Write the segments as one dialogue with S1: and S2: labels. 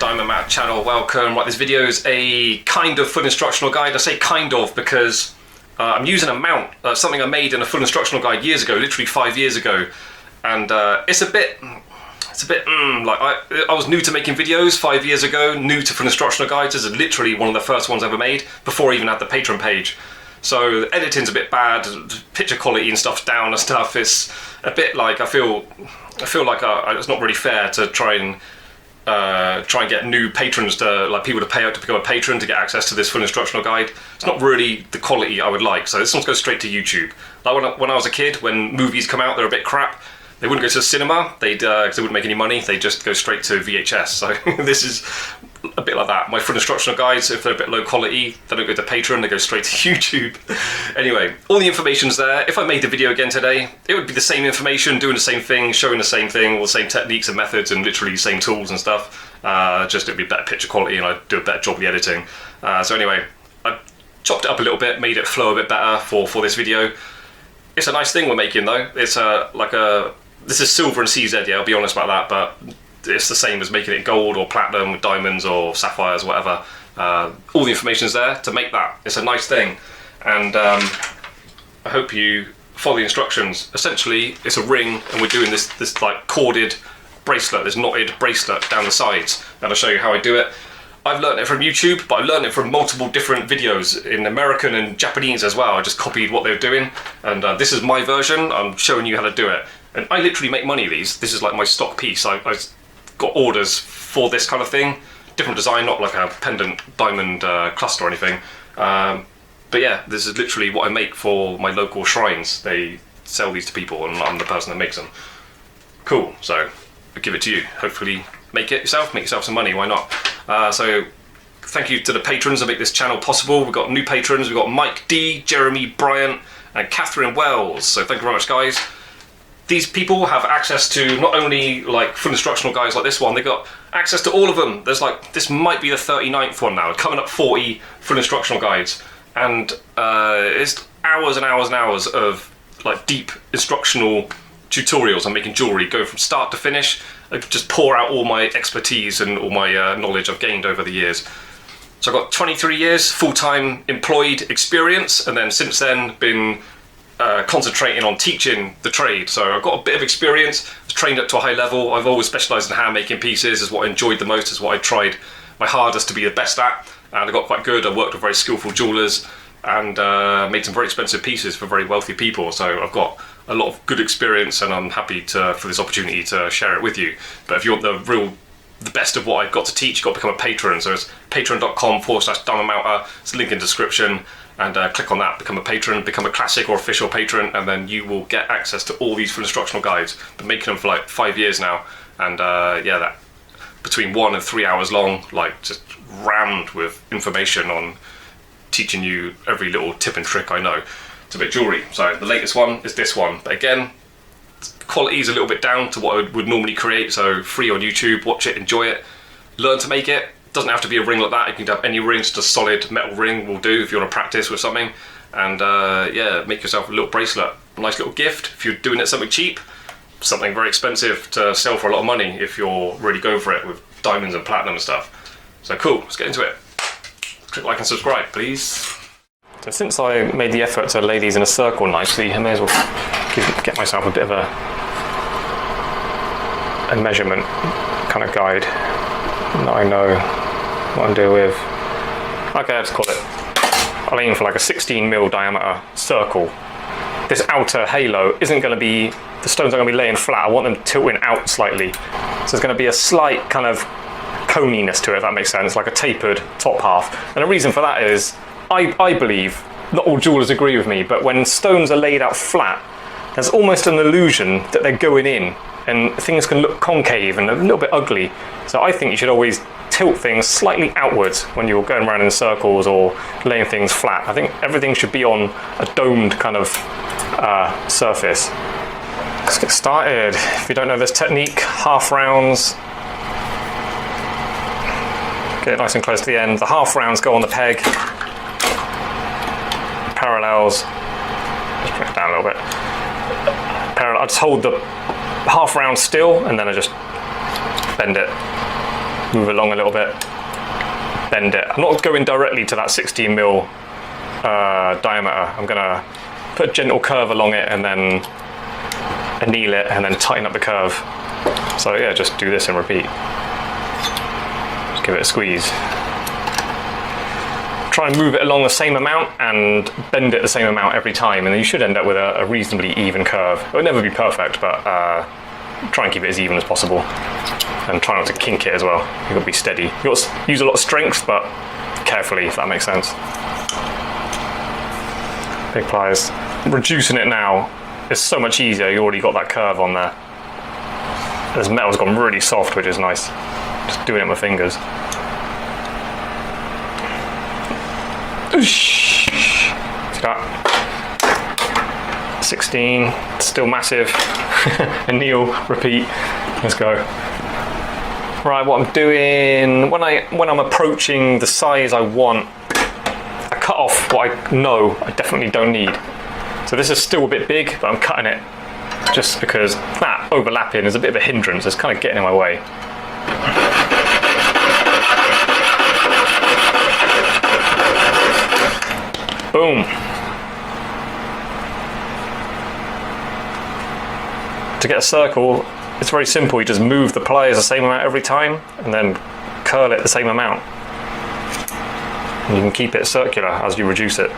S1: Diamond Mat channel, welcome. Right, this video is a kind of full instructional guide. I say kind of because I'm using a mount, something I made in a full instructional guide years ago, literally 5 years ago, and it's a bit like I was new to making videos 5 years ago, new to full instructional guides. This is literally one of the first ones I ever made before I even had the patron page. So the editing's a bit bad, picture quality and stuff's down and stuff. It's a bit like I feel like it's not really fair to try and get new patrons people to pay out to become a patron to get access to this full instructional guide. It's not really the quality I would like, so this one goes straight to YouTube. Like when I was a kid, when movies come out, they're a bit crap. They wouldn't go to the cinema, because they wouldn't make any money, they just go straight to VHS. So this is a bit like that. My full instructional guides, if they're a bit low quality, they don't go to Patreon, they go straight to YouTube. Anyway, all the information's there. If I made the video again today, it would be the same information, doing the same thing, showing the same thing, all the same techniques and methods and literally the same tools and stuff. Just it'd be better picture quality and I'd do a better job of the editing. So anyway, I chopped it up a little bit, made it flow a bit better for this video. It's a nice thing we're making though. It's this is silver and CZ, yeah, I'll be honest about that, but it's the same as making it gold or platinum with diamonds or sapphires, whatever. All the information's there to make that. It's a nice thing, and I hope you follow the instructions. Essentially, it's a ring, and we're doing this like corded bracelet, this knotted bracelet down the sides, and I'll show you how I do it. I've learned it from YouTube, but I learned it from multiple different videos in American and Japanese as well. I just copied what they were doing, and this is my version. I'm showing you how to do it. And I literally make money these. This is like my stock piece. I got orders for this kind of thing. Different design, not like a pendant diamond cluster or anything. But yeah, this is literally what I make for my local shrines. They sell these to people and I'm the person that makes them. Cool, so I'll give it to you. Hopefully make it yourself, make yourself some money, why not? So thank you to the patrons that make this channel possible. We've got new patrons, we've got Mike D, Jeremy Bryant, and Catherine Wells. So thank you very much, guys. These people have access to not only like full instructional guides like this one, they've got access to all of them. There's like, this might be the 39th one now, coming up 40 full instructional guides. And it's hours and hours and hours of like deep instructional tutorials on making jewellery, go from start to finish. I just pour out all my expertise and all my knowledge I've gained over the years. So I've got 23 years full-time employed experience, and then since then been concentrating on teaching the trade. So I've got a bit of experience, trained up to a high level. I've always specialised in hand making pieces, is what I enjoyed the most, is what I tried my hardest to be the best at, and I got quite good. I worked with very skillful jewellers and made some very expensive pieces for very wealthy people. So I've got a lot of good experience, and I'm happy for this opportunity to share it with you. But if you want the best of what I've got to teach, you've got to become a patron. So it's patreon.com/diamondmelter. It's a link in the description. And click on that, become a patron, become a classic or official patron, and then you will get access to all these full instructional guides. Been making them for like 5 years now, and yeah, that between 1 and 3 hours long, like just rammed with information on teaching you every little tip and trick I know to make jewellery. So the latest one is this one, but again, quality is a little bit down to what I would normally create, so free on YouTube, watch it, enjoy it, learn to make it. Doesn't have to be a ring like that, you can have any ring, just a solid metal ring will do if you want to practice with something. And yeah, make yourself a little bracelet, a nice little gift. If you're doing it something cheap, something very expensive to sell for a lot of money if you're really going for it with diamonds and platinum and stuff. So cool, let's get into it. Click like and subscribe, please. So since I made the effort to lay these in a circle nicely, I may as well get myself a bit of a measurement kind of guide that I know what I'm doing with. Okay, let's call it. I'll aim for like a 16mm diameter circle. This outer halo isn't going to be, the stones aren't going to be laying flat. I want them tilting out slightly. So there's going to be a slight kind of coniness to it, if that makes sense, like a tapered top half. And the reason for that is, I believe, not all jewellers agree with me, but when stones are laid out flat, there's almost an illusion that they're going in, and things can look concave and a little bit ugly. So I think you should always tilt things slightly outwards when you're going around in circles or laying things flat. I think everything should be on a domed kind of surface. Let's get started. If you don't know this technique, half rounds. Get it nice and close to the end. The half rounds go on the peg. Parallels. Just bring it down a little bit. I just hold the half round still, and then I just bend it move it along a little bit, bend it. I'm not going directly to that 16mm diameter. I'm gonna put a gentle curve along it and then anneal it and then tighten up the curve. So yeah, just do this and repeat. Just give it a squeeze. Try and move it along the same amount and bend it the same amount every time, and then you should end up with a reasonably even curve. It will never be perfect, but try and keep it as even as possible. And try not to kink it as well. You've got to be steady. You've got to use a lot of strength, but carefully, if that makes sense. Big pliers. Reducing it now is so much easier. You already got that curve on there. This metal's gone really soft, which is nice. Just doing it with my fingers. See that? 16, still massive. Anneal, repeat. Let's go. Right, what I'm doing when I'm approaching the size I want, I cut off what I know I definitely don't need. So this is still a bit big, but I'm cutting it just because that overlapping is a bit of a hindrance. It's kind of getting in my way. Boom. To get a circle, it's very simple. You just move the pliers the same amount every time and then curl it the same amount. And you can keep it circular as you reduce it.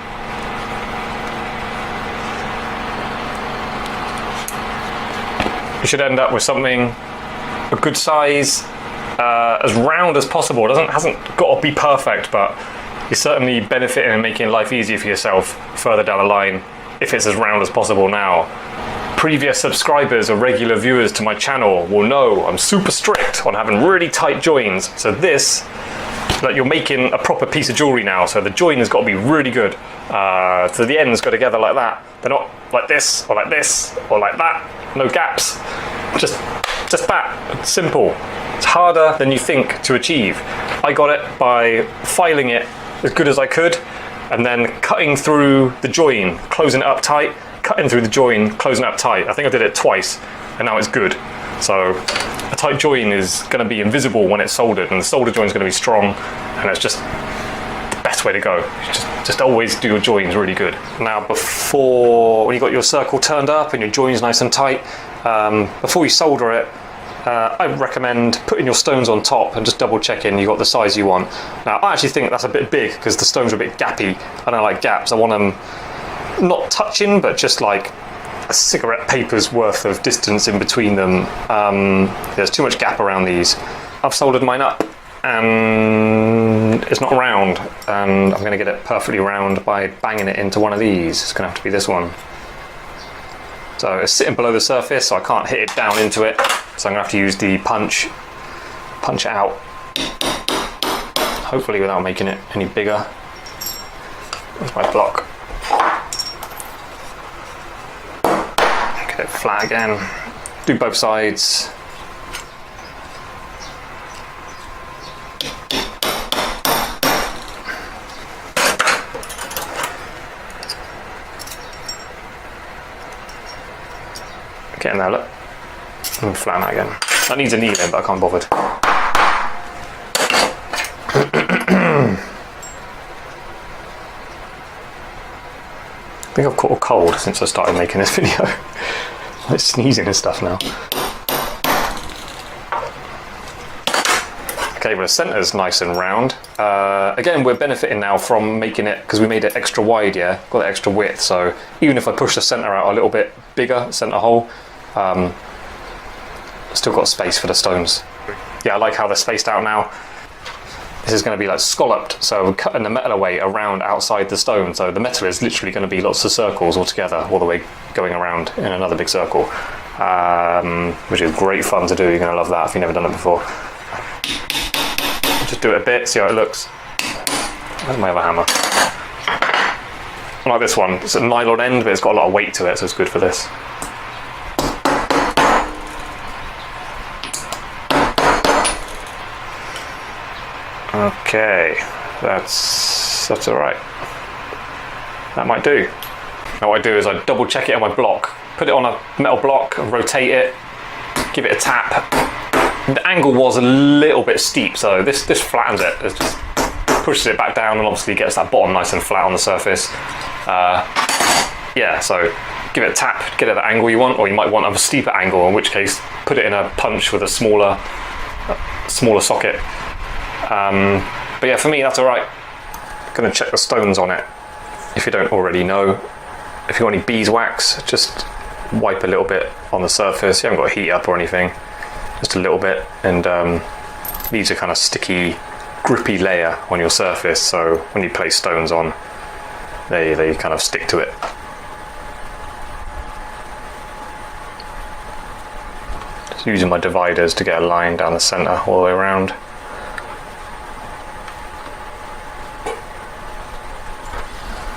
S1: You should end up with something a good size, as round as possible. It hasn't got to be perfect, but you're certainly benefiting and making life easier for yourself further down the line if it's as round as possible now. Previous subscribers or regular viewers to my channel will know I'm super strict on having really tight joins. So this, like, you're making a proper piece of jewellery now, so the join has got to be really good. So the ends go together like that. They're not like this or like this or like that. No gaps. Just that. It's simple. It's harder than you think to achieve. I got it by filing it as good as I could and then cutting through the join, closing it up tight, cutting through the join, closing it up tight. I think I did it twice and now it's good. So a tight join is going to be invisible when it's soldered, and the solder join is going to be strong, and it's just the best way to go. Just always do your joins really good. Now when you got your circle turned up and your join's nice and tight, before you solder it, I recommend putting your stones on top and just double checking you got the size you want. Now I actually think that's a bit big because the stones are a bit gappy. I don't like gaps. I want them not touching, but just like a cigarette paper's worth of distance in between them. There's too much gap around these. I've soldered mine up and it's not round, and I'm going to get it perfectly round by banging it into one of these. It's going to have to be this one. So it's sitting below the surface, so I can't hit it down into it. So I'm going to have to use the punch it out, hopefully without making it any bigger. There's my block. Get it flat again. Do both sides. Get in there, look. And flatten that again. That needs annealing, but I can't bother. I think I've caught a cold since I started making this video. I'm like sneezing and stuff now. Okay, well the centre's nice and round. Again, we're benefiting now from making it, because we made it extra wide, yeah? Got the extra width, so even if I push the centre out a little bit bigger, centre hole, still got space for the stones. Yeah, I like how they're spaced out now. This is going to be like scalloped, so we're cutting the metal away around outside the stone, so the metal is literally going to be lots of circles all together, all the way going around in another big circle, which is great fun to do. You're going to love that if you've never done it before. Just do it a bit, see how it looks. Where's my other hammer? I like this one. It's a nylon end, but it's got a lot of weight to it, so it's good for this. Okay, that's all right. That might do. Now what I do is I double check it on my block, put it on a metal block, and rotate it, give it a tap, The angle was a little bit steep, so this flattens it. It just pushes it back down and obviously gets that bottom nice and flat on the surface. Yeah, so give it a tap, get it at the angle you want, or you might want a steeper angle, in which case put it in a punch with a smaller socket. But yeah, for me that's alright. Gonna check the stones on it. If you don't already know, if you want any beeswax, just wipe a little bit on the surface. You haven't got to heat up or anything, just a little bit, and leaves a kind of sticky, grippy layer on your surface, so when you place stones on, they kind of stick to it. Just using my dividers to get a line down the centre all the way around.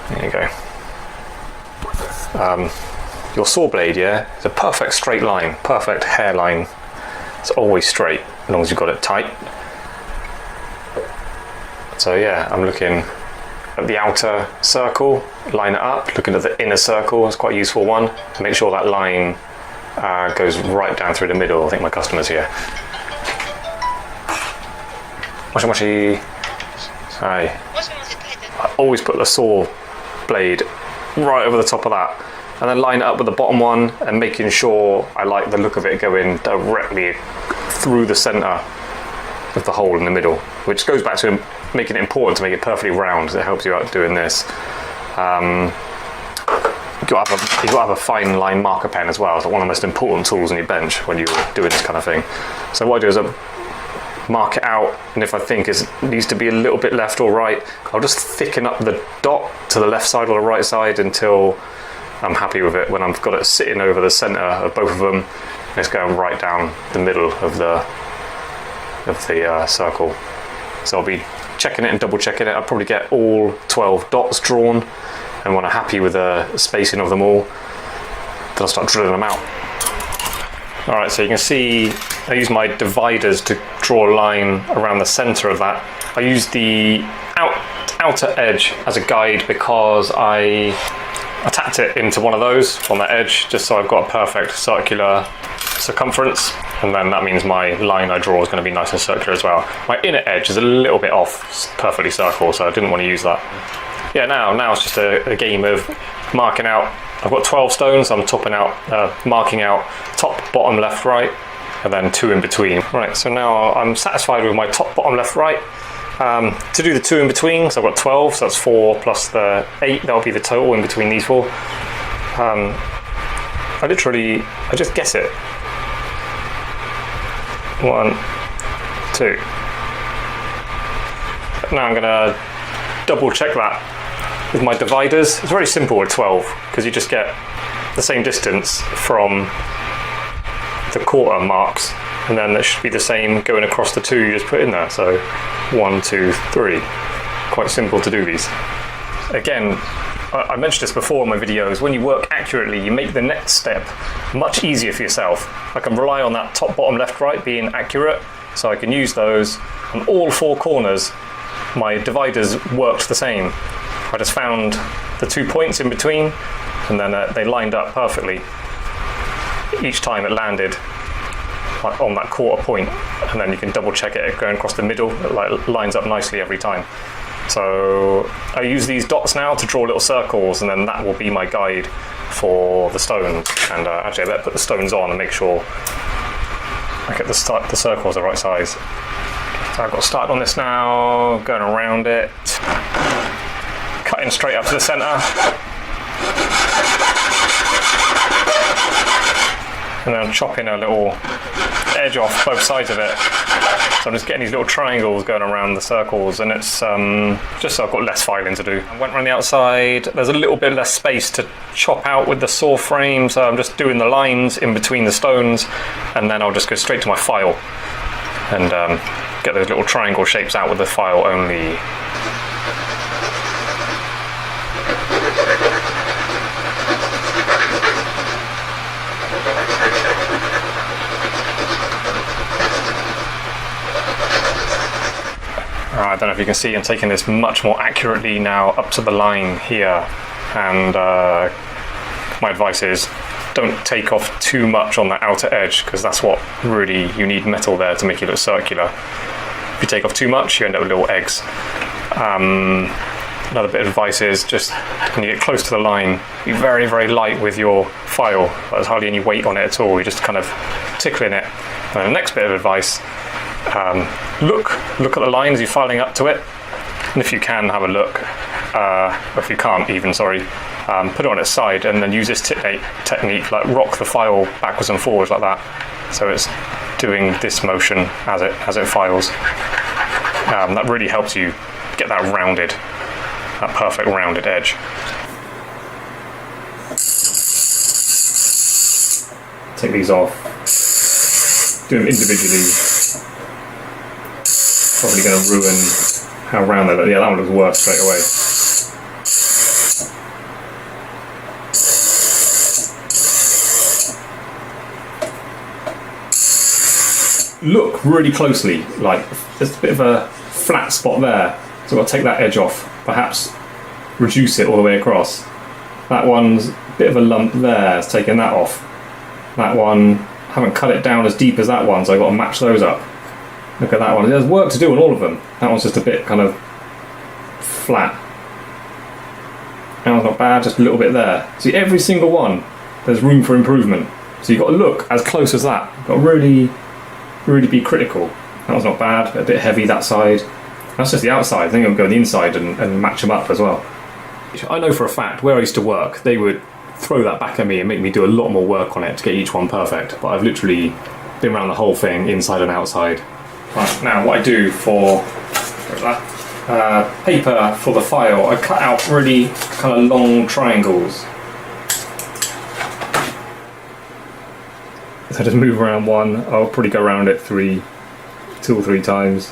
S1: There you go. Your saw blade, yeah, is a perfect straight line, perfect hairline. It's always straight, as long as you've got it tight. So yeah, I'm looking at the outer circle, line it up, looking at the inner circle, it's quite a useful one. Make sure that line goes right down through the middle. I think my customer's here. Moshi moshi. Hi. I always put the saw blade right over the top of that, and then line it up with the bottom one, and making sure I like the look of it going directly through the centre of the hole in the middle, which goes back to making it important to make it perfectly round. It helps you out doing this. You've got to have a fine line marker pen as well. It's one of the most important tools on your bench when you're doing this kind of thing. So what I do is I mark it out, and if I think it needs to be a little bit left or right, I'll just thicken up the dot to the left side or the right side until I'm happy with it. When I've got it sitting over the centre of both of them, it's going right down the middle of the circle. So I'll be checking it and double checking it. I'll probably get all 12 dots drawn, and when I'm happy with the spacing of them all, then I'll start drilling them out. Alright, so you can see I use my dividers to draw a line around the centre of that. I use the outer edge as a guide because I tapped it into one of those on the edge, just so I've got a perfect circular circumference, and then that means my line I draw is going to be nice and circular as well. My inner edge is a little bit off, perfectly circle, so I didn't want to use that. Yeah, now it's just a game of marking out. I've got 12 stones, I'm marking out top, bottom, left, right, and then 2 in between. Right, so now I'm satisfied with my top, bottom, left, right. To do the 2 in between, so I've got 12, so that's 4 plus the 8, that'll be the total in between these 4. I just guess it. 1, 2. Now I'm gonna double check that with my dividers. It's very simple with 12, because you just get the same distance from the quarter marks, and then it should be the same going across the 2 you just put in there. So 1, 2, 3. Quite simple to do these. Again, I mentioned this before in my videos, when you work accurately, you make the next step much easier for yourself. I can rely on that top, bottom, left, right being accurate, so I can use those on all 4 corners. My dividers worked the same. I just found the 2 points in between, and then they lined up perfectly. Each time it landed on that quarter point, and then you can double check it going across the middle. It lines up nicely every time. So I use these dots now to draw little circles, and then that will be my guide for the stones. And actually I better put the stones on and make sure I get the circles the right size. So I've got started on this now, going around it, cutting straight up to the centre, and then I'm chopping a little edge off both sides of it. So I'm just getting these little triangles going around the circles, and it's just so I've got less filing to do. I went around the outside, there's a little bit less space to chop out with the saw frame, so I'm just doing the lines in between the stones, and then I'll just go straight to my file and get those little triangle shapes out with the file only. I don't know if you can see, I'm taking this much more accurately now up to the line here, and my advice is
S2: don't take off too much on the outer edge, because that's what really, you need metal there to make it look circular. If you take off too much, you end up with little eggs. Another bit of advice is just when you get close to the line, be very, very light with your file. There's hardly any weight on it at all. You're just kind of tickling it. And the next bit of advice, look at the line as you're filing up to it. And if you can, have a look. Or if you can't even, sorry, put it on its side and then use this technique, like rock the file backwards and forwards like that. So it's doing this motion as it files. That really helps you get that perfect rounded edge. Take these off, do them individually. Probably going to ruin how round they look. Yeah, that one looks worse straight away. Look really closely, like there's a bit of a flat spot there, so I'll take that edge off, perhaps reduce it all the way across. That one's a bit of a lump there, it's taking that off. That one, haven't cut it down as deep as that one, so I've got to match those up. Look at that one, there's work to do on all of them. That one's just a bit kind of flat. That one's not bad, just a little bit there. See, every single one, there's room for improvement. So you've got to look as close as that. You've got to really be critical. That was not bad, a bit heavy that side. That's just the outside. I think I'll go on the inside and match them up as well. I know for a fact, where I used to work, they would throw that back at me and make me do a lot more work on it to get each one perfect. But I've literally been around the whole thing, inside and outside. Right, now what I do for paper for the file, I cut out really kind of long triangles. So I just move around one, I'll probably go around it 2 or 3 times.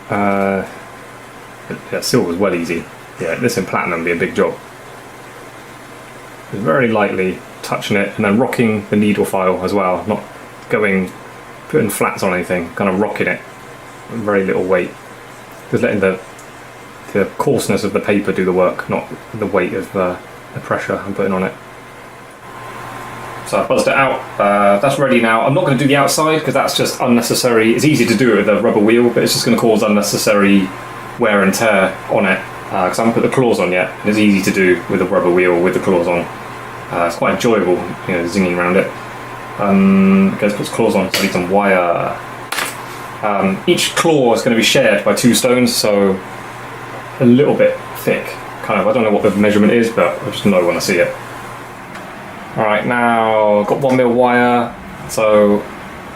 S2: Yeah, silver's well easy. Yeah, this in platinum would be a big job. Just very lightly touching it and then rocking the needle file as well, not putting flats on anything, kind of rocking it. Very little weight. Just letting the coarseness of the paper do the work, not the weight of the pressure I'm putting on it. So I buzzed it out, that's ready now. I'm not going to do the outside because that's just unnecessary. It's easy to do with a rubber wheel, but it's just going to cause unnecessary wear and tear on it. Because I haven't put the claws on yet. It's easy to do with a rubber wheel with the claws on. It's quite enjoyable, you know, zinging around it. Let's put claws on, so I need some wire. Each claw is going to be shared by 2 stones, so a little bit thick. Kind of, I don't know what the measurement is, but I just know when I see it. Alright, now I've got 1mm wire, so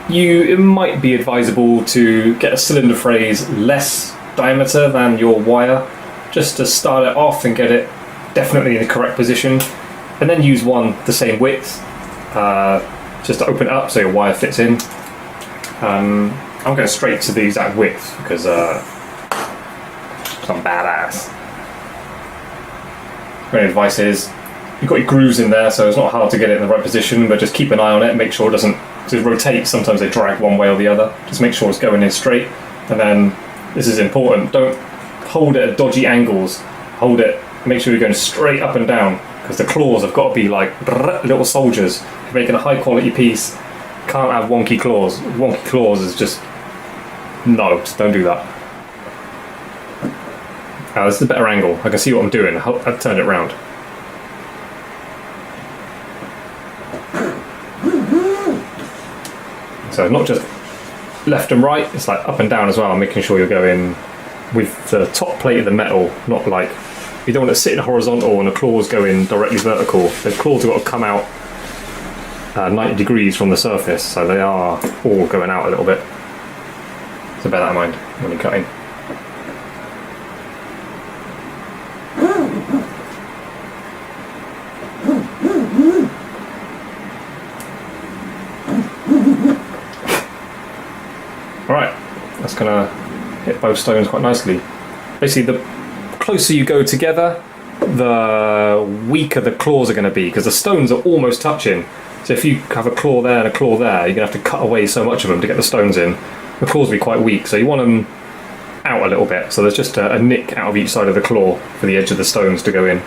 S2: it might be advisable to get a cylinder phrase less diameter than your wire, just to start it off and get it definitely in the correct position, and then use one the same width, just to open it up so your wire fits in. I'm going straight to the exact width because I'm badass. Great advice is, you've got your grooves in there, so it's not hard to get it in the right position, but just keep an eye on it, make sure it doesn't, because it rotates, sometimes they drag one way or the other. Just make sure it's going in straight, and then, this is important, don't hold it at dodgy angles, hold it, make sure you're going straight up and down, because the claws have got to be like little soldiers. If you're making a high quality piece, can't have wonky claws. Wonky claws is just, no, just don't do that. This is a better angle, I can see what I'm doing, I've turned it round. So not just left and right, it's like up and down as well, making sure you're going with the top plate of the metal, not like, you don't want it sitting horizontal and the claws going directly vertical. The claws have got to come out 90 degrees from the surface, so they are all going out a little bit. So bear that in mind when you're cutting. Alright, that's going to hit both stones quite nicely. Basically, the closer you go together, the weaker the claws are going to be, because the stones are almost touching. So if you have a claw there and a claw there, you're going to have to cut away so much of them to get the stones in. The claws will be quite weak, so you want them out a little bit. So there's just a nick out of each side of the claw for the edge of the stones to go in.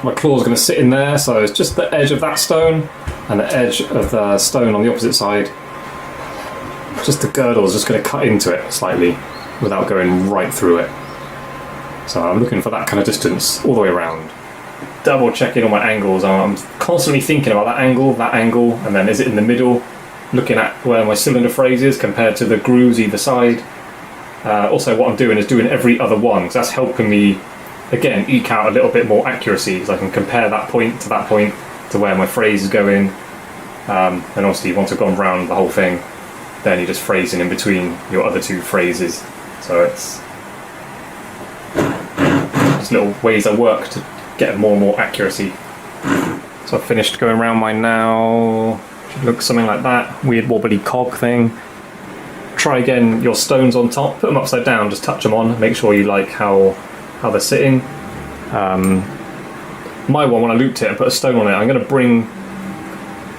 S2: My claw's going to sit in there, so it's just the edge of that stone and the edge of the stone on the opposite side. Just the girdle is just going to cut into it slightly without going right through it. So I'm looking for that kind of distance all the way around. Double checking all my angles. I'm constantly thinking about that angle, and then is it in the middle? Looking at where my cylinder phrase is compared to the grooves either side. Also what I'm doing is doing every other one, because that's helping me, again, eke out a little bit more accuracy, because I can compare that point to where my phrase is going. And obviously once I've gone round the whole thing, then you're just phrasing in between your other two phrases. So it's just little ways I work to get more and more accuracy. So I've finished going around mine now. Should look something like that. Weird wobbly cog thing. Try again your stones on top, put them upside down, just touch them on, make sure you like how they're sitting. My one, when I looped it and put a stone on it, I'm going to bring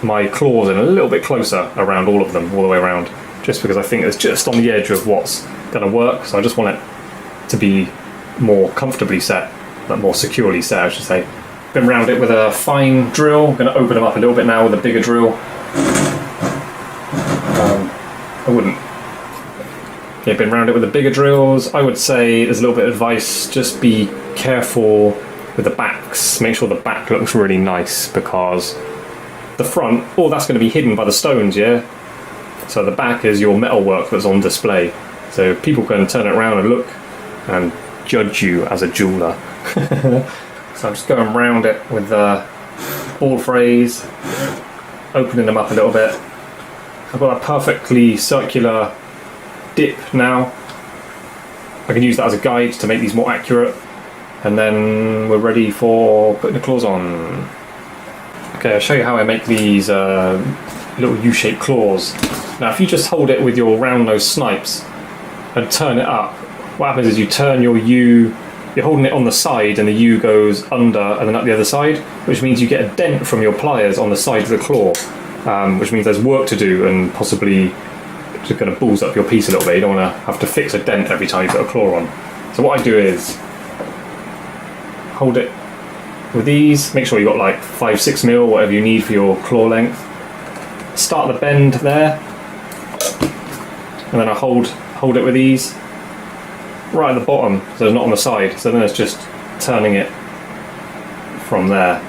S2: my claws in a little bit closer around all of them, all the way around, just because I think it's just on the edge of what's going to work, so I just want it to be more comfortably set, but more securely set, I should say. Been around it with a fine drill. I'm going to open them up a little bit now with a bigger drill. I wouldn't. Yeah, been around it with the bigger drills. I would say there's a little bit of advice, just be careful with the backs. Make sure the back looks really nice, because the front, all that's going to be hidden by the stones, yeah? So the back is your metalwork that's on display. So people can turn it around and look and judge you as a jeweller. So I'm just going around it with the ball phrase, opening them up a little bit. I've got a perfectly circular dip now. I can use that as a guide to make these more accurate. And then we're ready for putting the claws on. Okay, I'll show you how I make these little U-shaped claws. Now if you just hold it with your round nose snipes and turn it up, what happens is you turn your U, you're holding it on the side and the U goes under and then up the other side, which means you get a dent from your pliers on the side of the claw, which means there's work to do and possibly just going to balls up your piece a little bit. You don't want to have to fix a dent every time you put a claw on. So what I do is hold it with these, make sure you've got like 5-6 mil, whatever you need for your claw length. Start the bend there, and then I hold it with these right at the bottom, so it's not on the side, so then it's just turning it from there.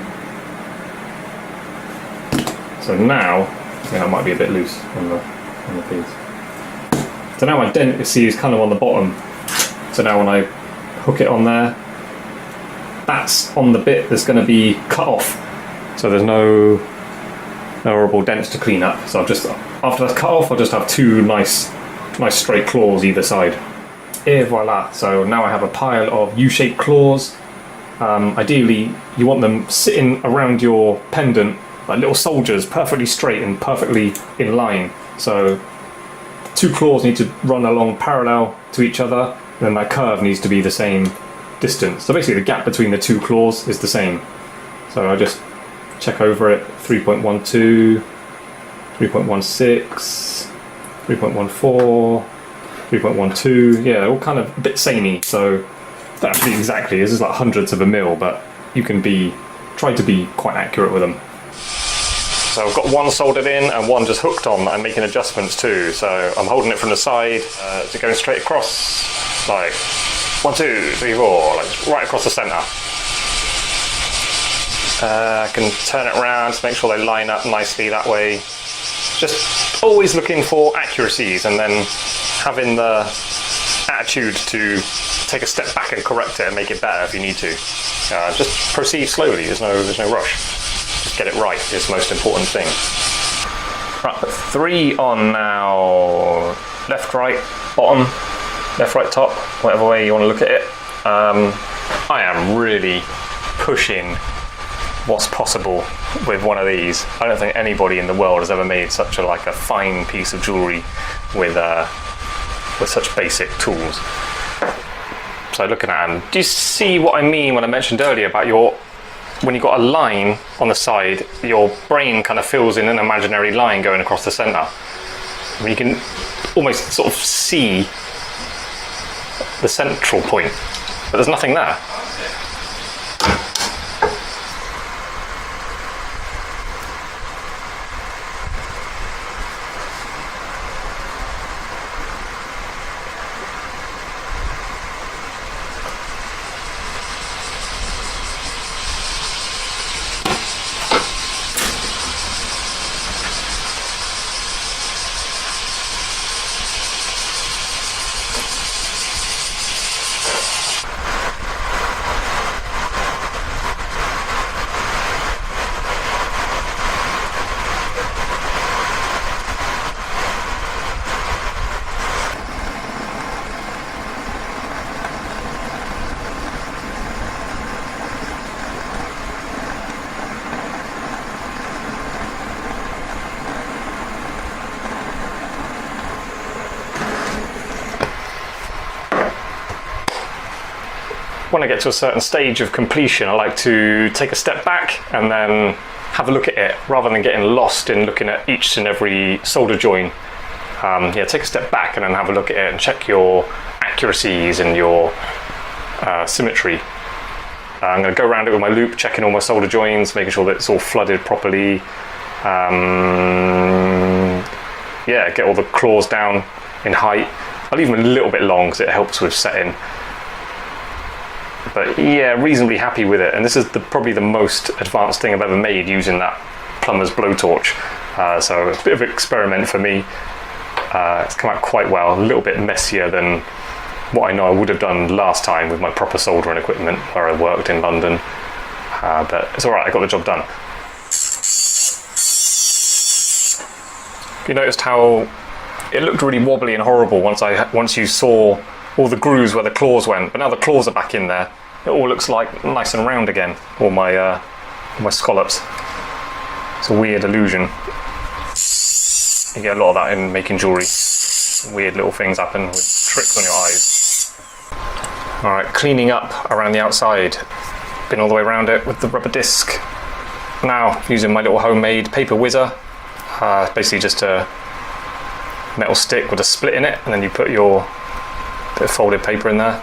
S2: So now, yeah, it might be a bit loose on the piece. So now my dent, you see, is kind of on the bottom. So now when I hook it on there, that's on the bit that's going to be cut off. So there's no horrible dents to clean up. So I'll just, after that's cut off, I'll just have two nice straight claws either side. Et voila. So now I have a pile of U-shaped claws. Ideally, you want them sitting around your pendant like little soldiers, perfectly straight and perfectly in line. So two claws need to run along parallel to each other, and then that curve needs to be the same distance. So basically the gap between the two claws is the same. So I just check over it, 3.12, 3.16, 3.14, 3.12, yeah, they're all kind of a bit samey, so don't have to be exactly, this is like hundredths of a mil, but you can try to be quite accurate with them. So I've got one soldered in and one just hooked on that I'm making adjustments to. So I'm holding it from the side, so going straight across, like 1, 2, 3, 4, like right across the centre. I can turn it around to make sure they line up nicely that way. Just always looking for accuracies and then having the attitude to take a step back and correct it and make it better if you need to. Just proceed slowly, there's no rush. Just get it right is the most important thing. Right, put 3 on now. Left, right, bottom, left, right, top, whatever way you want to look at it. I am really pushing what's possible with one of these. I don't think anybody in the world has ever made such a fine piece of jewellery with such basic tools. So looking at them, do you see what I mean when I mentioned earlier about when you've got a line on the side, your brain kind of fills in an imaginary line going across the centre. I mean, you can almost sort of see the central point, but there's nothing there. when I get to a certain stage of completion, I like to take a step back and then have a look at it, rather than getting lost in looking at each and every solder joint. Yeah, take a step back and then have a look at it and check your accuracies and your symmetry. I'm going to go around it with my loop, checking all my solder joints, making sure that it's all flooded properly. Yeah, get all the claws down in height. I'll leave them a little bit long because it helps with setting. But yeah, reasonably happy with it. And this is probably the most advanced thing I've ever made using that plumber's blowtorch. So it's a bit of an experiment for me. It's come out quite well, a little bit messier than what I know I would have done last time with my proper soldering equipment where I worked in London. But it's alright, I got the job done. You noticed how it looked really wobbly and horrible once you saw all the grooves where the claws went, but now the claws are back in there. It all looks like nice and round again, all my scallops. It's a weird illusion. You get a lot of that in making jewellery. Weird little things happen with tricks on your eyes. Alright, cleaning up around the outside. Been all the way around it with the rubber disc. Now, using my little homemade paper whizzer. Basically just a metal stick with a split in it, and then you put your bit of folded paper in there.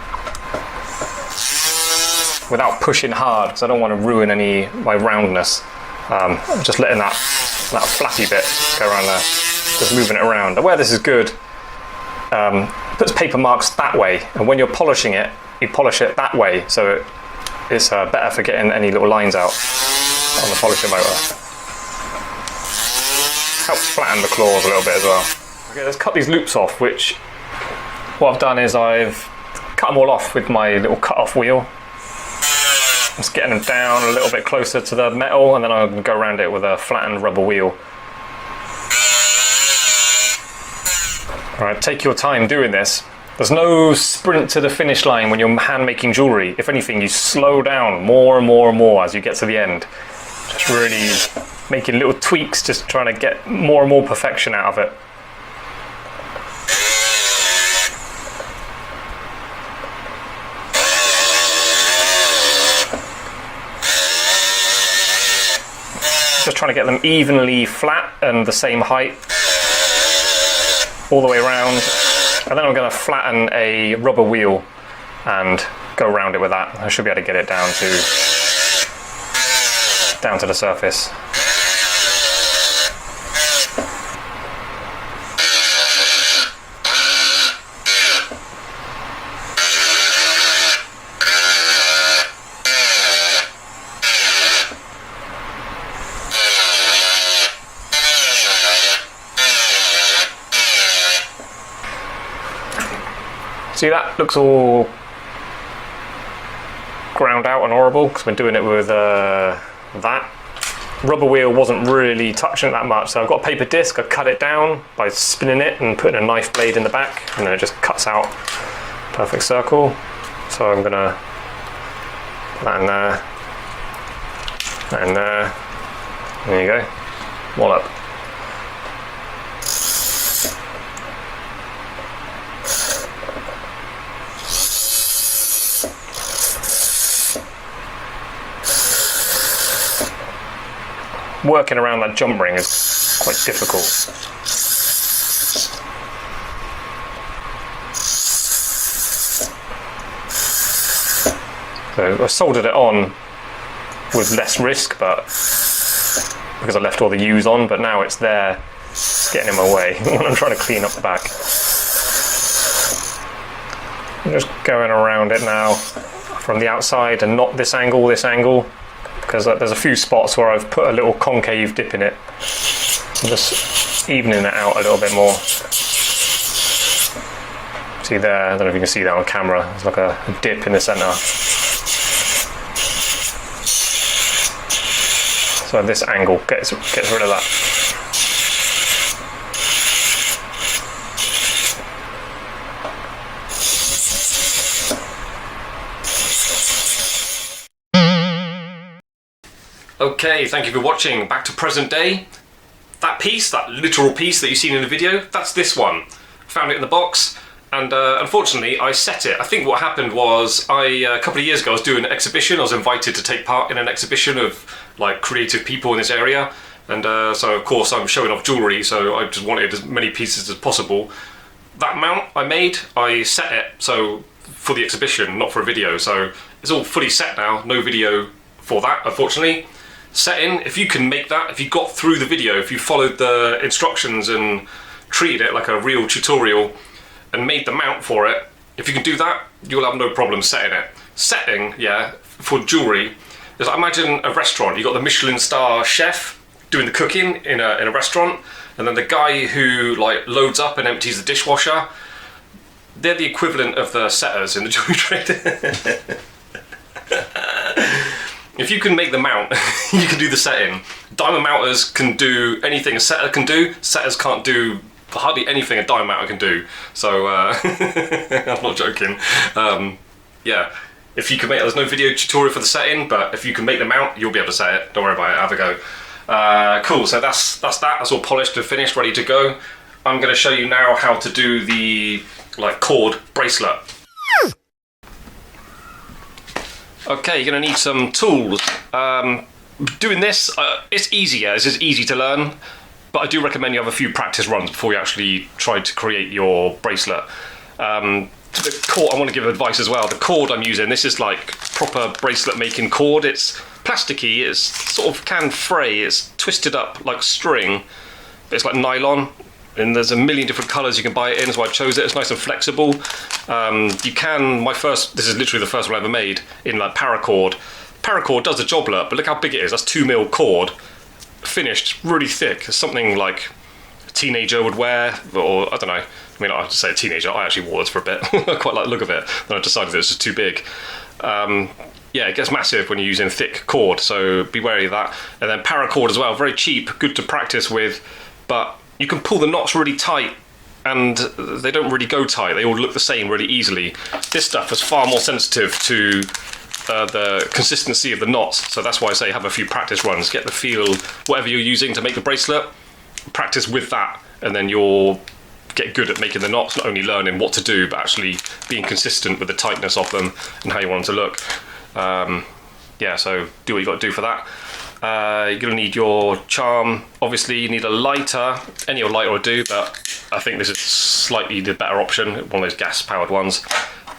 S2: Without pushing hard, because I don't want to ruin my roundness. I'm just letting that flappy bit go around there. Just moving it around. And where this is good, puts paper marks that way, and when you're polishing it, you polish it that way, so it's better for getting any little lines out on the polishing motor. Helps flatten the claws a little bit as well. Okay, let's cut these loops off, which what I've done is I've cut them all off with my little cut-off wheel. Just getting them down a little bit closer to the metal, and then I'll go around it with a flattened rubber wheel. Alright, take your time doing this. There's no sprint to the finish line when you're hand making jewellery. If anything, you slow down more and more and more as you get to the end. Just really making little tweaks, just trying to get more and more perfection out of it. Just trying to get them evenly flat and the same height all the way around, and then I'm going to flatten a rubber wheel and go around it with that. I should be able to get it down to the surface. See, that looks all ground out and horrible because we're doing it with that. Rubber wheel wasn't really touching it that much, so I've got a paper disc. I cut it down by spinning it and putting a knife blade in the back, and then it just cuts out perfect circle. So I'm gonna put that in there, that in there. There you go, wallop. Working around that jump ring is quite difficult. So I soldered it on with less risk, but because I left all the U's on, but now it's there, it's getting in my way when I'm trying to clean up the back. I'm just going around it now from the outside, and not this angle, because there's a few spots where I've put a little concave dip in it. I'm just evening it out a little bit more. See there, I don't know if you can see that on camera, there's like a dip in the centre. So this angle gets rid of that.
S1: Okay, thank you for watching. Back to present day. That piece, that literal piece that you've seen in the video, that's this one. Found it in the box, And unfortunately, I set it. I think what happened was a couple of years ago, I was doing an exhibition. I was invited to take part in an exhibition of like creative people in this area. And so of course I'm showing off jewellery, so I just wanted as many pieces as possible. That mount I made, I set it so for the exhibition, not for a video. So it's all fully set now, no video for that, unfortunately. Setting, if you can make that, if you got through the video, if you followed the instructions and treated it like a real tutorial and made the mount for it, if you can do that, you'll have no problem setting it. Setting, yeah, for jewellery, is like, imagine a restaurant. You got the Michelin star chef doing the cooking in a restaurant, and then the guy who like loads up and empties the dishwasher. They're the equivalent of the setters in the jewellery trade. If you can make the mount, you can do the setting. Diamond mounters can do anything a setter can do. Setters can't do hardly anything a diamond mounter can do. So I'm not joking. Yeah, if you can make, there's no video tutorial for the setting, but if you can make the mount, you'll be able to set it. Don't worry about it. Have a go. Cool. So that's that. That's all polished and finished, ready to go. I'm going to show you now how to do the like cord bracelet. Okay, you're going to need some tools. Doing this, it's easier. This is easy to learn, but I do recommend you have a few practice runs before you actually try to create your bracelet. The cord, I want to give advice as well. The cord I'm using, this is like proper bracelet making cord. It's plasticky, it's sort of can fray, it's twisted up like string, but it's like nylon. And there's a million different colours you can buy it in, so I chose it. It's nice and flexible. You can, this is literally the first one I ever made, in like paracord. Paracord does the joblet, but look how big it is. That's 2mm cord, finished, really thick. It's something like a teenager would wear, or I don't know. I mean, I have to say a teenager. I actually wore this for a bit. I quite like the look of it. Then I decided it was just too big. Yeah, it gets massive when you're using thick cord, so be wary of that. And then paracord as well, very cheap, good to practice with, but you can pull the knots really tight and they don't really go tight. They all look the same really easily. This stuff is far more sensitive to the consistency of the knots, so that's why I say have a few practice runs. Get the feel, whatever you're using to make the bracelet, practice with that, and then you'll get good at making the knots, not only learning what to do, but actually being consistent with the tightness of them and how you want them to look. Yeah, so do what you got to do for that. You're going to need your charm. Obviously you need a lighter. Any old lighter will do, but I think this is slightly the better option, one of those gas powered ones.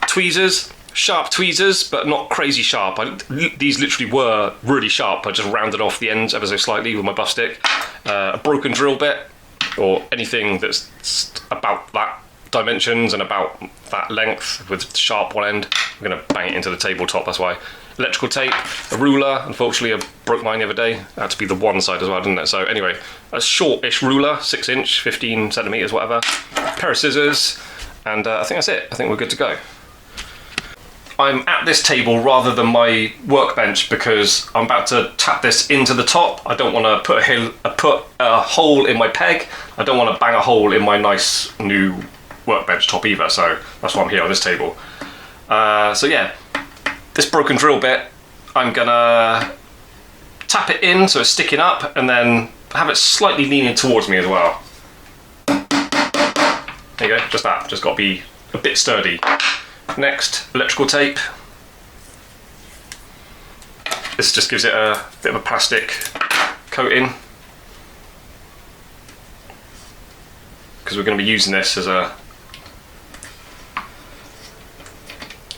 S1: Tweezers, sharp tweezers, but not crazy sharp. These literally were really sharp. I just rounded off the ends ever so slightly with my buff stick. A broken drill bit, or anything that's about that dimensions and about that length with sharp one end. I'm going to bang it into the tabletop, that's why. Electrical tape, a ruler. Unfortunately I broke mine the other day. It had to be the one side as well, didn't it? So anyway, a short-ish ruler, 6 inch, 15 centimeters, whatever. A pair of scissors, and I think that's it. I think we're good to go. I'm at this table rather than my workbench because I'm about to tap this into the top. I don't want to put a hole in my peg. I don't want to bang a hole in my nice new workbench top either, so that's why I'm here on this table. So yeah, this broken drill bit, I'm gonna tap it in so it's sticking up and then have it slightly leaning towards me as well. There you go, just that, just got to be a bit sturdy. Next, electrical tape. This just gives it a bit of a plastic coating, because we're going to be using this as a...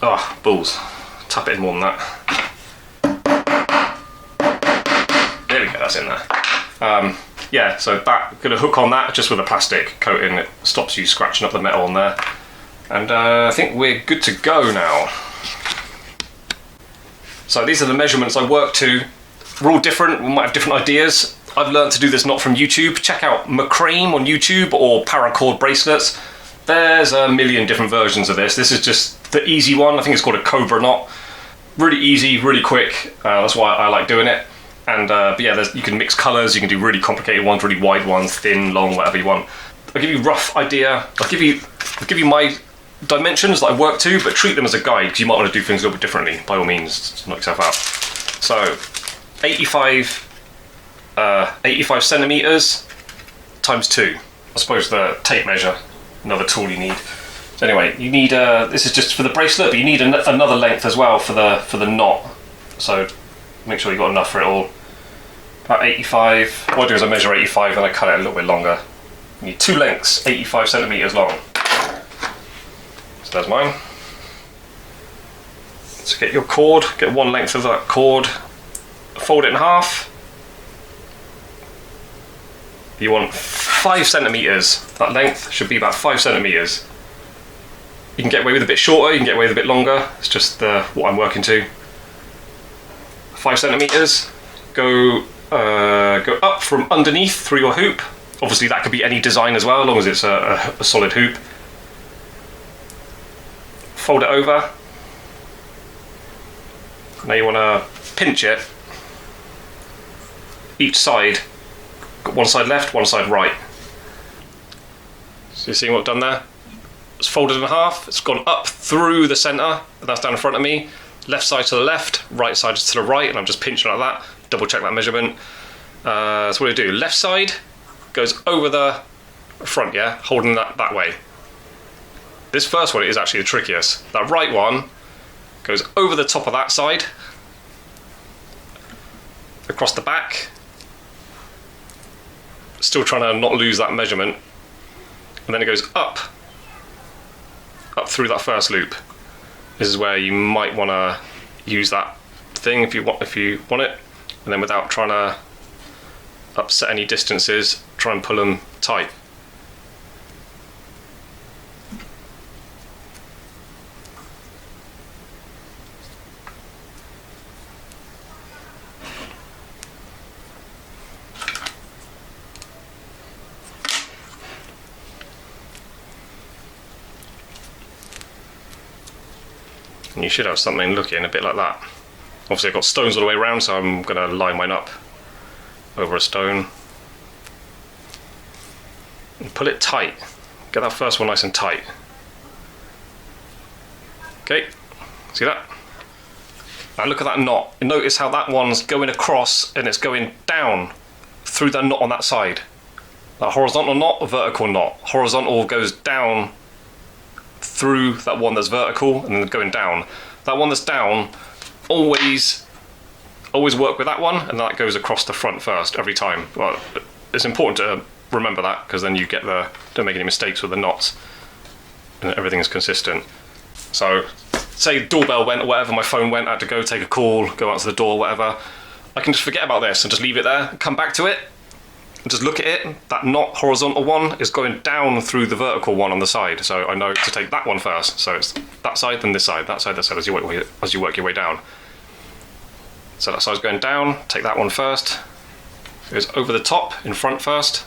S1: Oh, balls. Tap it in more than that. There we go, that's in there. Yeah, so that, going to hook on that just with a plastic coating. It stops you scratching up the metal on there. And I think we're good to go now. So these are the measurements I work to. We're all different, we might have different ideas. I've learned to do this not from YouTube. Check out Macramé on YouTube or paracord bracelets. There's a million different versions of this. This is just the easy one. I think it's called a cobra knot. Really easy, really quick. That's why I like doing it. And but yeah, you can mix colours, you can do really complicated ones, really wide ones, thin, long, whatever you want. I'll give you a rough idea. I'll give you my dimensions that I work to, but treat them as a guide because you might want to do things a little bit differently. By all means, knock yourself out. So 85 centimeters times 2. I suppose the tape measure, another tool you need. So anyway, you need this is just for the bracelet, but you need another length as well for the knot. So make sure you've got enough for it all. About 85. What I do is I measure 85 and I cut it a little bit longer. You need 2 lengths, 85 centimeters long. So there's mine. So get your cord, get 1 length of that cord, fold it in half. You want 5 centimeters. That length should be about 5 centimeters. You can get away with a bit shorter, you can get away with a bit longer. It's just what I'm working to. 5 centimeters. Go up from underneath through your hoop. Obviously that could be any design as well, as long as it's a solid hoop. Fold it over. Now you want to pinch it. Each side. Got one side left, one side right. So you see what I've done there? It's folded in half, it's gone up through the centre, and that's down in front of me. Left side to the left, right side to the right, and I'm just pinching like that. Double check that measurement. So what do I do? Left side goes over the front, yeah? Holding that way. This first one is actually the trickiest. That right one goes over the top of that side, across the back. Still trying to not lose that measurement. And then it goes up through that first loop. This is where you might want to use that thing if you want it, and then without trying to upset any distances, try and pull them tight. And you should have something looking a bit like that. Obviously I've got stones all the way around, so I'm going to line mine up over a stone. And pull it tight. Get that first one nice and tight. Okay, see that? Now look at that knot. Notice how that one's going across and it's going down through the knot on that side. That horizontal knot or vertical knot? Horizontal goes down through that one that's vertical and then going down. That one that's down, always work with that one, and that goes across the front first every time. Well, it's important to remember that, because then you get don't make any mistakes with the knots and everything is consistent. So say doorbell went or whatever, my phone went, I had to go take a call, go out to the door, whatever, I can just forget about this and just leave it there, come back to it and just look at it. That not horizontal one is going down through the vertical one on the side, so I know to take that one first. So it's that side, then this side, that side, that side, as you work your way down. So that side's going down, take that one first. It goes over the top, in front first.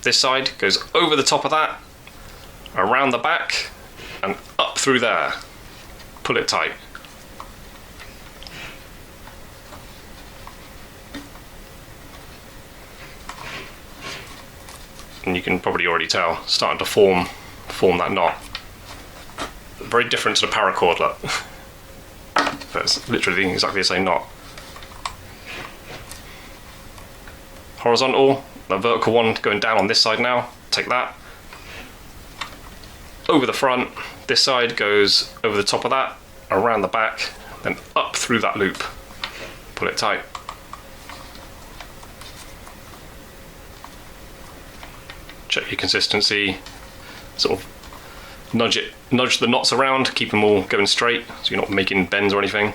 S1: This side goes over the top of that, around the back, and up through there. Pull it tight. And you can probably already tell, starting to form that knot. Very different to the paracord, look. But it's literally exactly the same knot. Horizontal, the vertical one going down on this side now, take that. Over the front, this side goes over the top of that, around the back, then up through that loop. Pull it tight. Check your consistency, sort of nudge the knots around, keep them all going straight so you're not making bends or anything.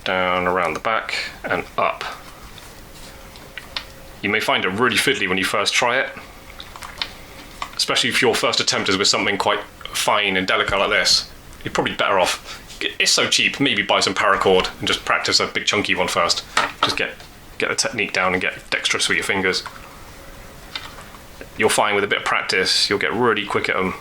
S1: Down around the back and up. You may find it really fiddly when you first try it, especially if your first attempt is with something quite fine and delicate like this. You're probably better off, it's so cheap, maybe buy some paracord and just practice a big chunky one first. Just get the technique down and get dexterous with your fingers. You'll find with a bit of practice you'll get really quick at them.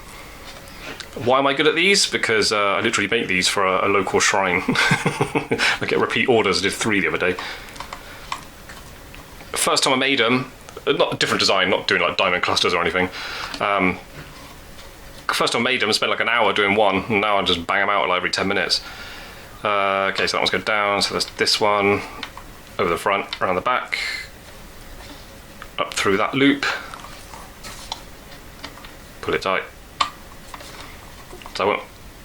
S1: Why am I good at these? Because I literally make these for a local shrine. I get repeat orders. I did 3 the other day. First time I made them, not a different design, not doing like diamond clusters or anything. First time I made them, I spent like an hour doing one, and now I just bang them out like every 10 minutes. Okay, so that one's going down, so there's this one. over the front, around the back, up through that loop, pull it tight. So I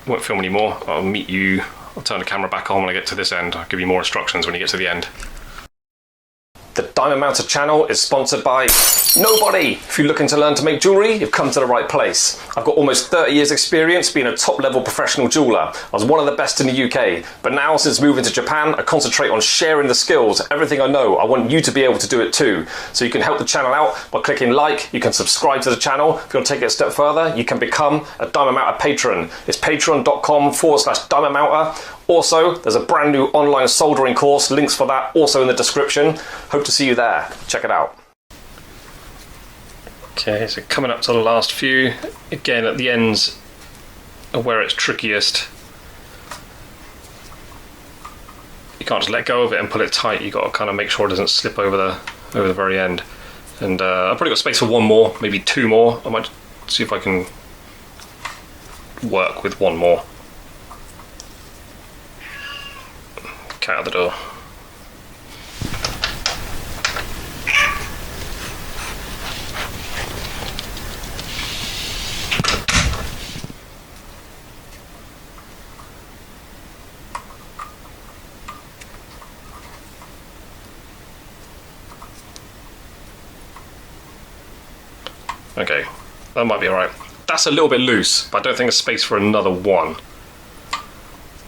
S1: won't film anymore. I'll meet you, I'll turn the camera back on when I get to this end. I'll give you more instructions when you get to the end. The Diamond Mounter channel is sponsored by nobody. If you're looking to learn to make jewellery, you've come to the right place. I've got almost 30 years experience being a top level professional jeweller. I was one of the best in the UK, but now since moving to Japan, I concentrate on sharing the skills, everything I know. I want you to be able to do it too. So you can help the channel out by clicking like, you can subscribe to the channel. If you want to take it a step further, you can become a Diamond Mounter patron. It's patreon.com/Diamond Mounter. Also, there's a brand new online soldering course, links for that also in the description. Hope to see you there. Check it out. Okay, so coming up to the last few, again at the ends are where it's trickiest. You can't just let go of it and pull it tight, you've got to kind of make sure it doesn't slip over the very end. And I've probably got space for one more, maybe two more. I might see if I can work with one more. Out the door. Okay, that might be alright. That's a little bit loose, but I don't think there's space for another one.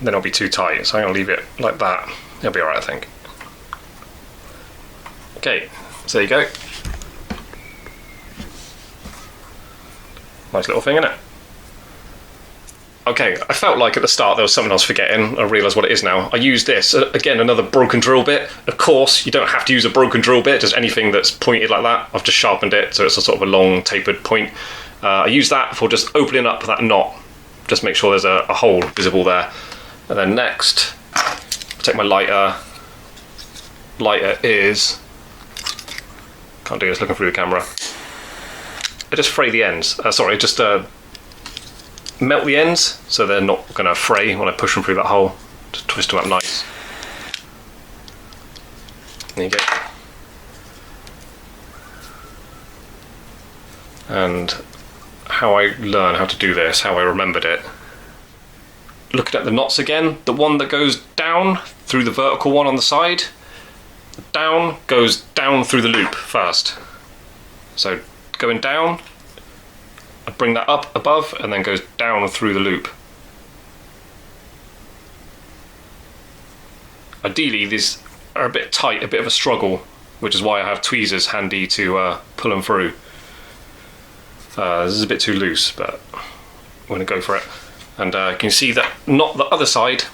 S1: Then it'll be too tight, so I'm going to leave it like that. It'll be alright, I think. Okay, so there you go. Nice little thing, isn't it? Okay, I felt like at the start there was something I was forgetting. I realised what it is now. I used this, again, another broken drill bit. Of course, you don't have to use a broken drill bit, just anything that's pointed like that. I've just sharpened it, so it's a sort of a long tapered point. I use that for just opening up that knot. Just make sure there's a hole visible there. And then next, I'll take my lighter. Lighter is, can't do this looking through the camera. I just fray the ends. Just melt the ends so they're not going to fray when I push them through that hole. Just twist them up nice. There you go. And how I learn how to do this, how I remembered it. Looking at the knots again, the one that goes down through the vertical one on the side, down goes down through the loop first. So going down, I bring that up above and then goes down through the loop. Ideally these are a bit tight, a bit of a struggle, which is why I have tweezers handy to pull them through. This is a bit too loose, but I'm going to go for it. And you can see that knot the other side,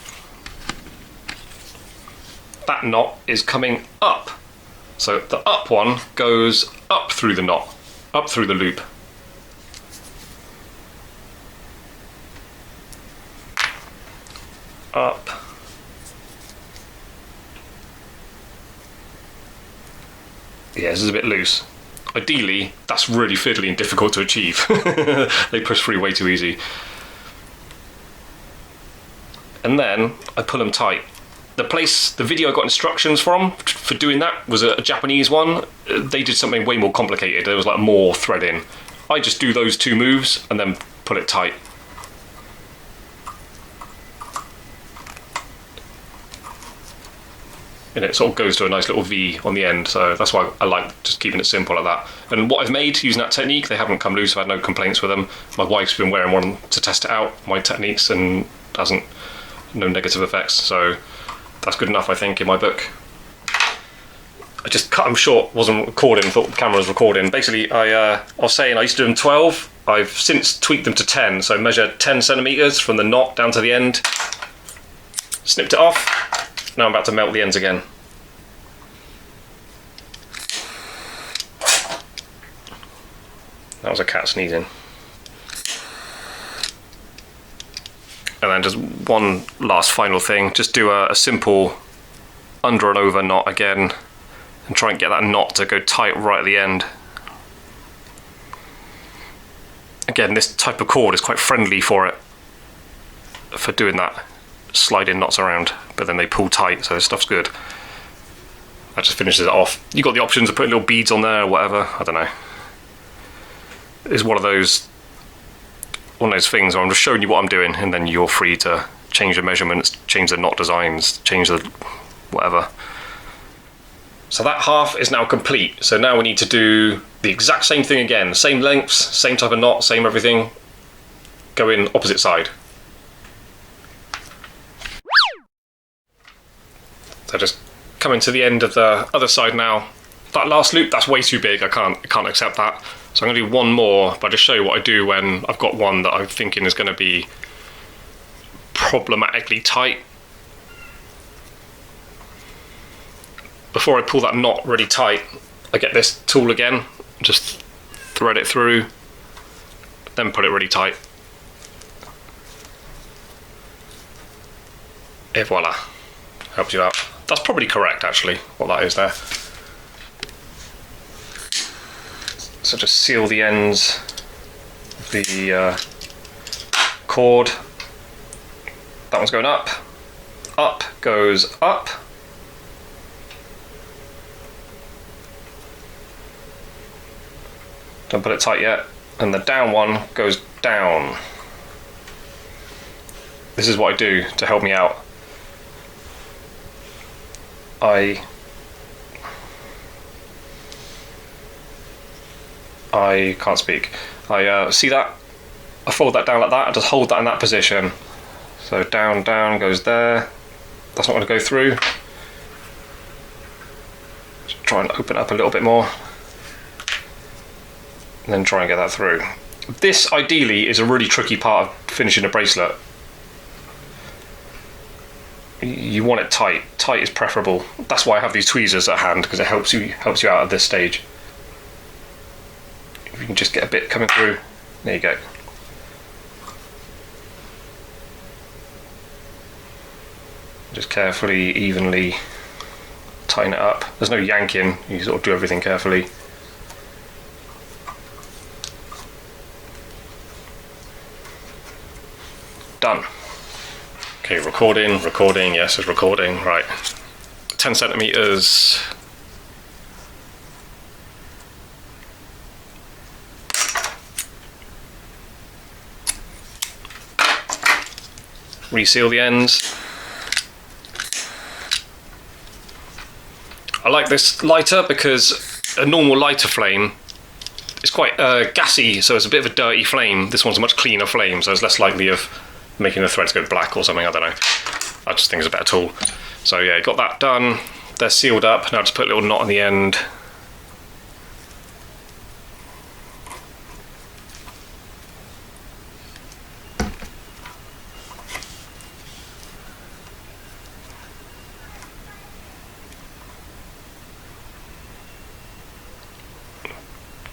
S1: that knot is coming up. So the up one goes up through the knot, up through the loop. Up. Yeah, this is a bit loose. Ideally, that's really fiddly and difficult to achieve. They push through way too easy. And then I pull them tight. The video I got instructions from for doing that was a Japanese one. They did something way more complicated. There was like more threading. I just do those two moves and then pull it tight. And it sort of goes to a nice little V on the end, so that's why I like just keeping it simple like that. And what I've made using that technique, they haven't come loose, I've had no complaints with them. My wife's been wearing one to test it out, my techniques, and no negative effects, so that's good enough, I think, in my book. I just cut them short, wasn't recording, thought the camera was recording. Basically, I was saying I used to do them 12, I've since tweaked them to 10, so measure 10 centimetres from the knot down to the end, snipped it off, now I'm about to melt the ends again. That was a cat sneezing. And then just one last final thing, just do a simple under and over knot again and try and get that knot to go tight right at the end. Again, this type of cord is quite friendly for it, for doing that, sliding knots around, but then they pull tight, so this stuff's good. that just finishes it off. You've got the options of putting little beads on there or whatever, I don't know. It's one of those things where I'm just showing you what I'm doing, and then you're free to change the measurements, change the knot designs, change the whatever. So that half is now complete. So now we need to do the exact same thing again. Same lengths, same type of knot, same everything. Go in opposite side. So just coming to the end of the other side now. That last loop, that's way too big. I can't accept that. So I'm going to do one more, but I'll just show you what I do when I've got one that I'm thinking is going to be problematically tight. Before I pull that knot really tight, I get this tool again, just thread it through, then put it really tight. Et voila, helps you out. That's probably correct actually, what that is there. So just seal the ends of the cord. That one's going up. Up goes up. Don't put it tight yet. And the down one goes down. This is what I do to help me out. I can't speak. I see that? I fold that down like that, I just hold that in that position. So down, down goes there. That's not going to go through. Just try and open up a little bit more. And then try and get that through. This ideally is a really tricky part of finishing a bracelet. You want it tight. Tight is preferable. That's why I have these tweezers at hand, because it helps you out at this stage. If you can just get a bit coming through, there you go. Just carefully, evenly tighten it up. There's no yanking, you sort of do everything carefully. Done. Okay, recording, yes, it's recording, right. 10 centimeters. Reseal the ends. I like this lighter because a normal lighter flame is quite gassy, so it's a bit of a dirty flame. This one's a much cleaner flame, so it's less likely of making the threads go black or something, I don't know. I just think it's a better tool. So yeah, got that done. They're sealed up. Now just put a little knot on the end.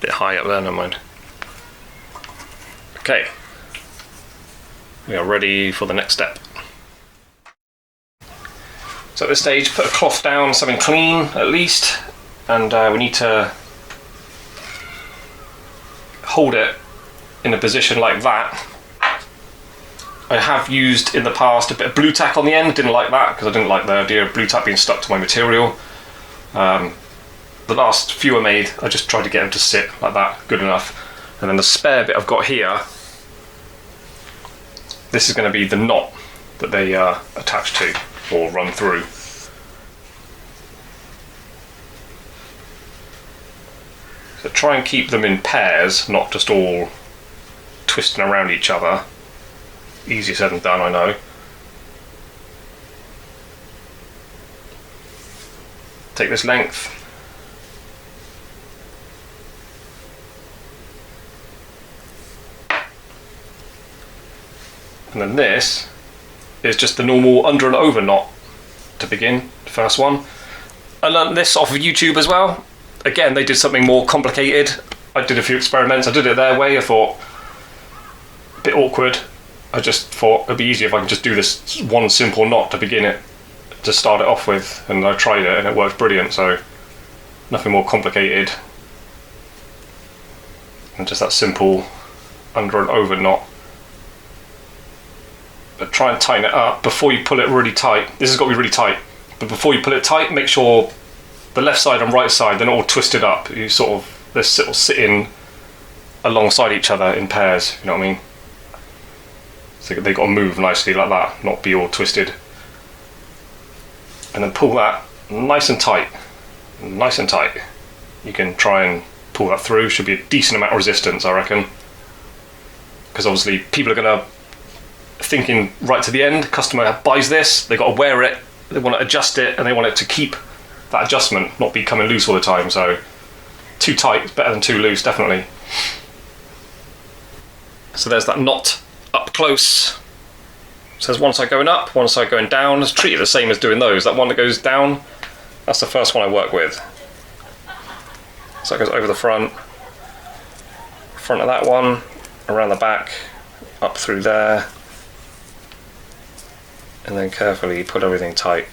S1: Bit high up there, never mind. Okay. We are ready for the next step. So at this stage, put a cloth down, something clean at least, and we need to hold it in a position like that. I have used in the past a bit of blue tack on the end, didn't like that because I didn't like the idea of blue tack being stuck to my material. The last few I made, I just tried to get them to sit like that, good enough. And then the spare bit I've got here, this is going to be the knot that they attach to or run through. So try and keep them in pairs, not just all twisting around each other. Easier said than done, I know. Take this length. And then this is just the normal under and over knot to begin, the first one. I learned this off of YouTube as well. Again, they did something more complicated. I did a few experiments, I did it their way, I thought, a bit awkward. I just thought it'd be easier if I could just do this one simple knot to begin it, to start it off with, and I tried it and it worked brilliant, so nothing more complicated than just that simple under and over knot. But try and tighten it up before you pull it really tight. This has got to be really tight, but before you pull it tight, make sure the left side and right side, they're not all twisted up. They're sort of sitting alongside each other in pairs, you know what I mean? So they've got to move nicely like that, not be all twisted. And then pull that nice and tight. Nice and tight. You can try and pull that through. Should be a decent amount of resistance, I reckon. Because obviously people are going to, thinking right to the end, customer buys this, they've got to wear it, they want to adjust it, and they want it to keep that adjustment, not be coming loose all the time. So too tight is better than too loose, definitely. So there's that knot up close. So there's one side going up, one side going down. Just treat it the same as doing those. That one that goes down, that's the first one I work with. So it goes over the front of that one, around the back, up through there, and then carefully put everything tight.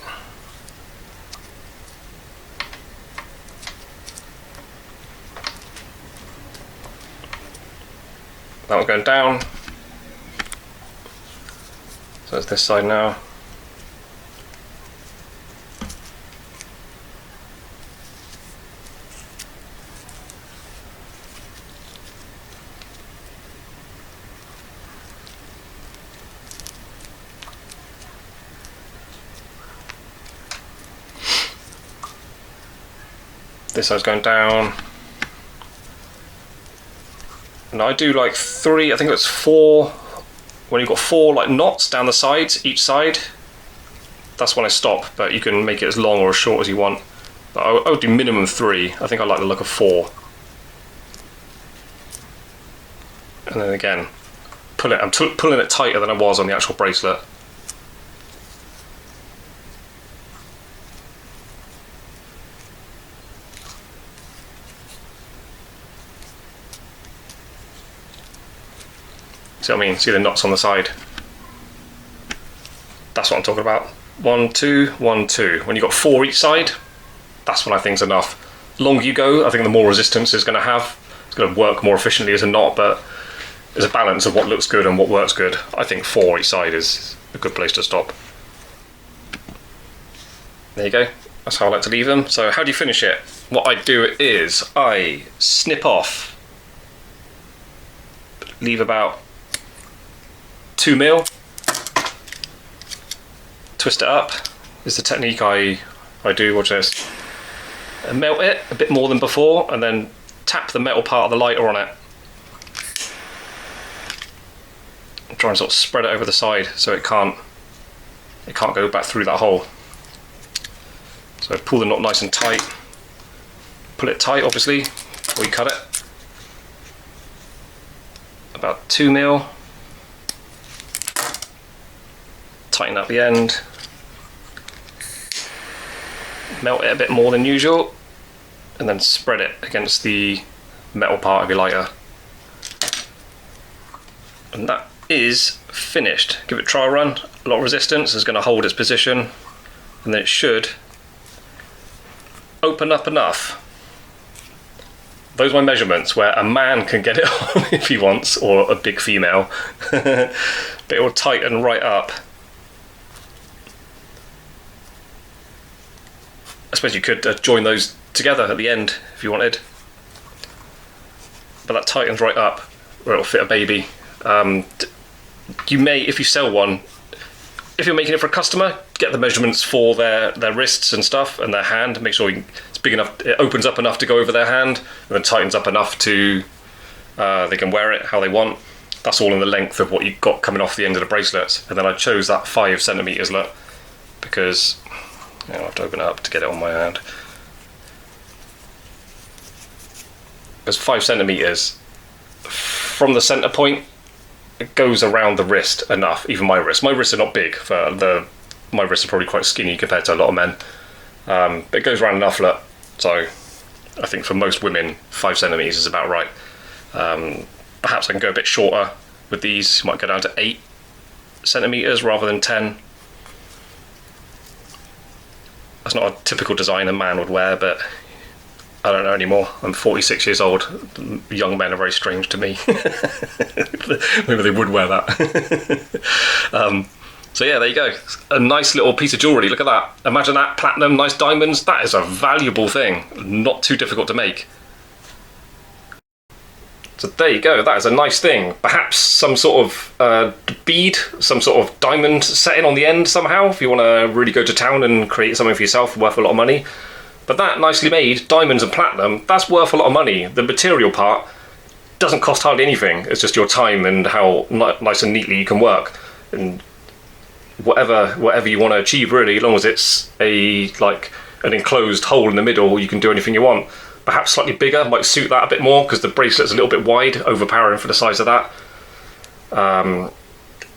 S1: That one going down. So it's this side now. This side's going down. And I do like 3, I think it's 4, when you've got 4 like knots down the sides, each side, that's when I stop, but you can make it as long or as short as you want. But I would do minimum 3, I think I like the look of 4. And then again, I'm pulling it tighter than I was on the actual bracelet. See what I mean? See the knots on the side? That's what I'm talking about. 1, 2, 1, 2. When you've got 4 each side, that's when I think's enough. The longer you go, I think the more resistance it's going to have. It's going to work more efficiently as a knot, but there's a balance of what looks good and what works good. I think 4 each side is a good place to stop. There you go. That's how I like to leave them. So how do you finish it? What I do is I snip off, leave about 2 mil, twist it up is the technique I do. Watch this. And melt it a bit more than before, and then tap the metal part of the lighter on it. And try and sort of spread it over the side so it can't go back through that hole. So pull the knot nice and tight. Pull it tight, obviously, before you cut it. About 2 mil. Tighten up the end, melt it a bit more than usual, and then spread it against the metal part of your lighter. And that is finished. Give it a trial run. A lot of resistance is going to hold its position, and then it should open up enough. Those are my measurements, where a man can get it on if he wants, or a big female. But it will tighten right up. I suppose you could join those together at the end if you wanted, but that tightens right up where it'll fit a baby. You may, if you sell one, if you're making it for a customer, get the measurements for their wrists and stuff and their hand. Make sure it's big enough, it opens up enough to go over their hand, and then tightens up enough to they can wear it how they want. That's all in the length of what you've got coming off the end of the bracelets. And then I chose that 5 centimeters, look, because I have to open it up to get it on my hand. There's 5 centimeters from the center point. It goes around the wrist enough. Even my wrists are not big my wrists are probably quite skinny compared to a lot of men. But it goes around enough, look. So I think for most women, 5 centimeters is about right. Perhaps I can go a bit shorter with these. Might go down to 8 centimeters rather than 10. That's not a typical design a man would wear, but I don't know anymore. I'm 46 years old. Young men are very strange to me. Maybe they would wear that. So yeah, there you go. A nice little piece of jewellery. Look at that. Imagine that, platinum, nice diamonds. That is a valuable thing. Not too difficult to make. So there you go. That is a nice thing. Perhaps some sort of bead, some sort of diamond setting on the end somehow, if you want to really go to town and create something for yourself worth a lot of money. But that nicely made, diamonds and platinum, that's worth a lot of money. The material part doesn't cost hardly anything. It's just your time and how nice and neatly you can work. And whatever you want to achieve, really, as long as it's like an enclosed hole in the middle, you can do anything you want. Perhaps slightly bigger might suit that a bit more because the bracelet's a little bit wide, overpowering for the size of that.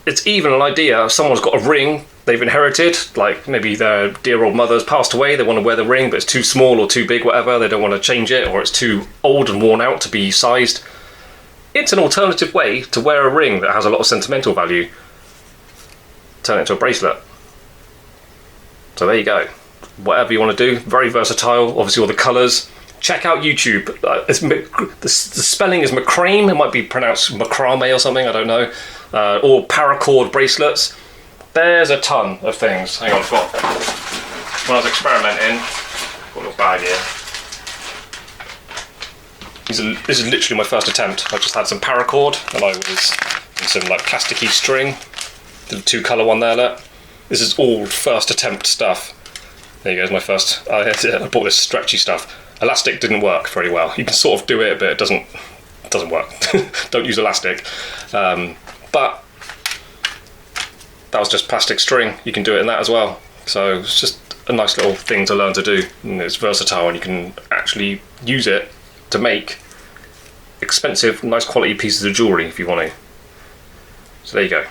S1: It's even an idea if someone's got a ring they've inherited, like maybe their dear old mother's passed away, they want to wear the ring but it's too small or too big, whatever, they don't want to change it, or it's too old and worn out to be sized. It's an alternative way to wear a ring that has a lot of sentimental value. Turn it into a bracelet. So there you go. Whatever you want to do, very versatile. Obviously all the colours. Check out YouTube. The spelling is Macramé. It might be pronounced Macramé or something, I don't know. Or paracord bracelets. There's a ton of things. Hang on, when I was experimenting, got a little bag here. This is literally my first attempt. I just had some paracord and I was in some like plasticky string. The 2-colour one there, look. This is all first attempt stuff. There you go, my first. I bought this stretchy stuff. Elastic didn't work very well. You can sort of do it, but it doesn't work. Don't use elastic. But that was just plastic string. You can do it in that as well. So it's just a nice little thing to learn to do. And it's versatile and you can actually use it to make expensive, nice quality pieces of jewellery if you want to. So there you go.